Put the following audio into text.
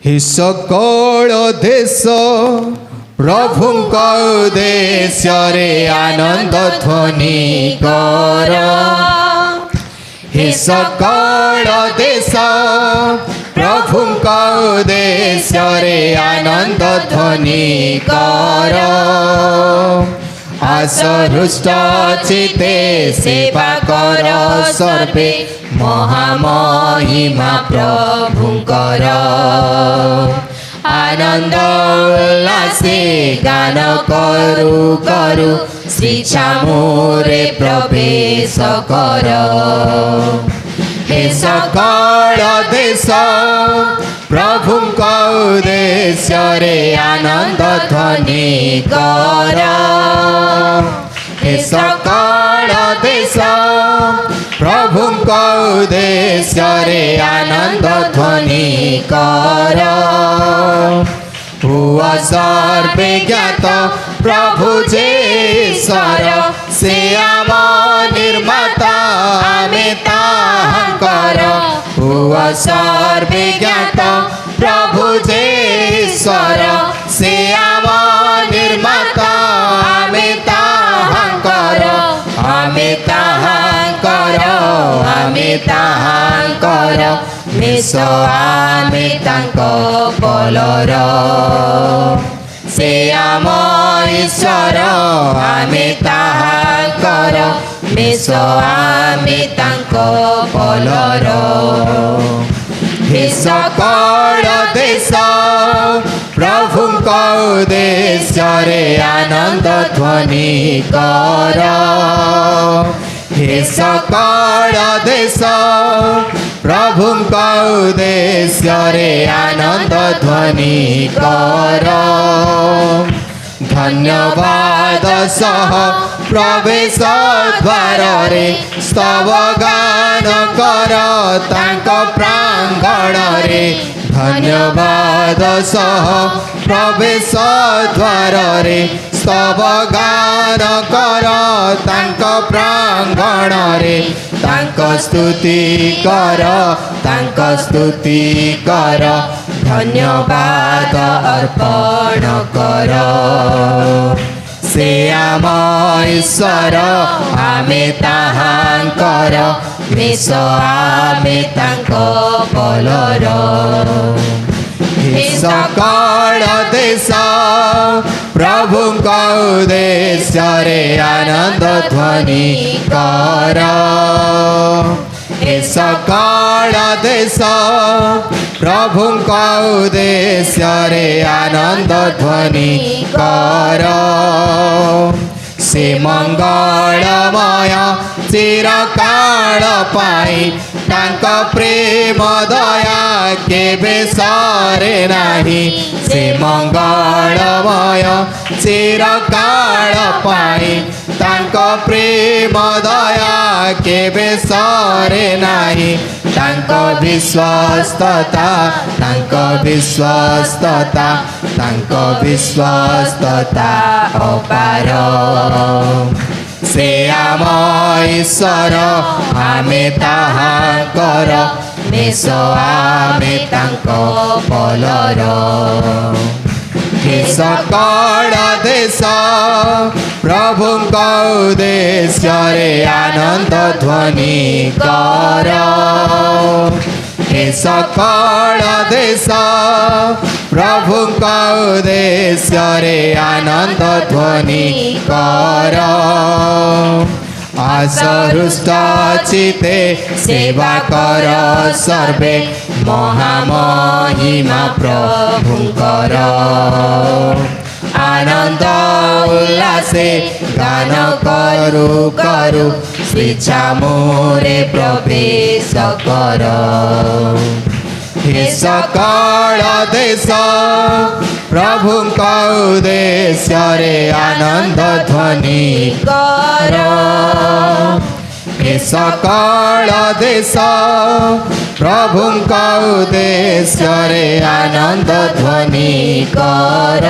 हि सकल देश प्रभुଙ୍କ उद्देश्ୟରେ आनन्द ध्वनि कर। हे सकल देश प्रभुଙ୍କ उद्देश्ୟରେ आनन्द ध्वनि कर। असरुष्ट चित्ते सेवा कर सर्वे महामहिमा प्रभुଙ୍କର। आनन्द उल्लासे गान करू करू श्री छामुरे प्रवेश कर। हे सकल देश प्रभुଙ୍କ उद्देश्ୟରେ आनन्द ध्वनि कर। हे सकल देश प्रभुଙ୍କ उद्देश्ୟରେ आनन्द ध्वनि कर। हुआ सर्वे ज्ञात प्रभु जे ईश्वर से आम निर्माता आमे ताहांकर। हुआ सर्वे ज्ञात प्रभु जे ईश्वर से आम निर्माता आमे ताहांकर। आमे ताहांकर आमे ताहांकर मेष आमे तांक बलर। से आम ईश्वर आमे ताहांकर मेष आमे तांक बलर। हे सकल देश प्रभुଙ୍କ उद्देश्ୟରେ आनन्द ध्वनि कर। हे सकल देश प्रभुଙ୍କ उद्देश्ୟରେ आनन्द ध्वनि कर। धन्यवाद सह प्रवेश द्वारे स्तव गान कर तांक प्रांगणरे। धन्यवाद सह प्रवेश द्वारे स्तव गान कर तांक प्रांगणरे। तांक स्तुति कर तांक स्तुति कर धन्यवाद अर्पण कर। से आम ईश्वर आमे ताहांकर मेष आमे तांक बलर। हे सकल देश प्रभुଙ୍କ उद्देश्ୟରେ आनन्द ध्वनि कर। हे सकल देश प्रभुଙ୍କ उद्देश्ୟରେ आनन्द ध्वनि कर। से मंगलमय चिरकाल पाई तांक प्रेम दया केबे सरे नाही। से मंगलमय चिरकाल पाई तांक प्रेम दया केबे सरे नाही। तांक विश्वस्तता तांक विश्वस्तता तांक विश्वस्तता अपार। से आम ईश्वर आमे ताहांकर मेष आमे तांक बलर। हे सकल देश प्रभुଙ୍କ उद्देश्ୟରେ आनन्द ध्वनि कर। हे सकल देश प्रभुଙ୍କ उद्देश्ୟରେ आनन्द ध्वनि कर। असरुष्ट चित्ते सेवा कर सर्वे महामहिमा प्रभुଙ୍କର। आनन्द उल्लासे गान करू करू श्री छामुरे प्रवेश कर। हे सकल देश प्रभुଙ୍କ उद्देश्ୟରେ आनन्द ध्वनि कर। हे सकल देश प्रभुଙ୍କ उद्देश्ୟରେ आनन्द ध्वनि कर।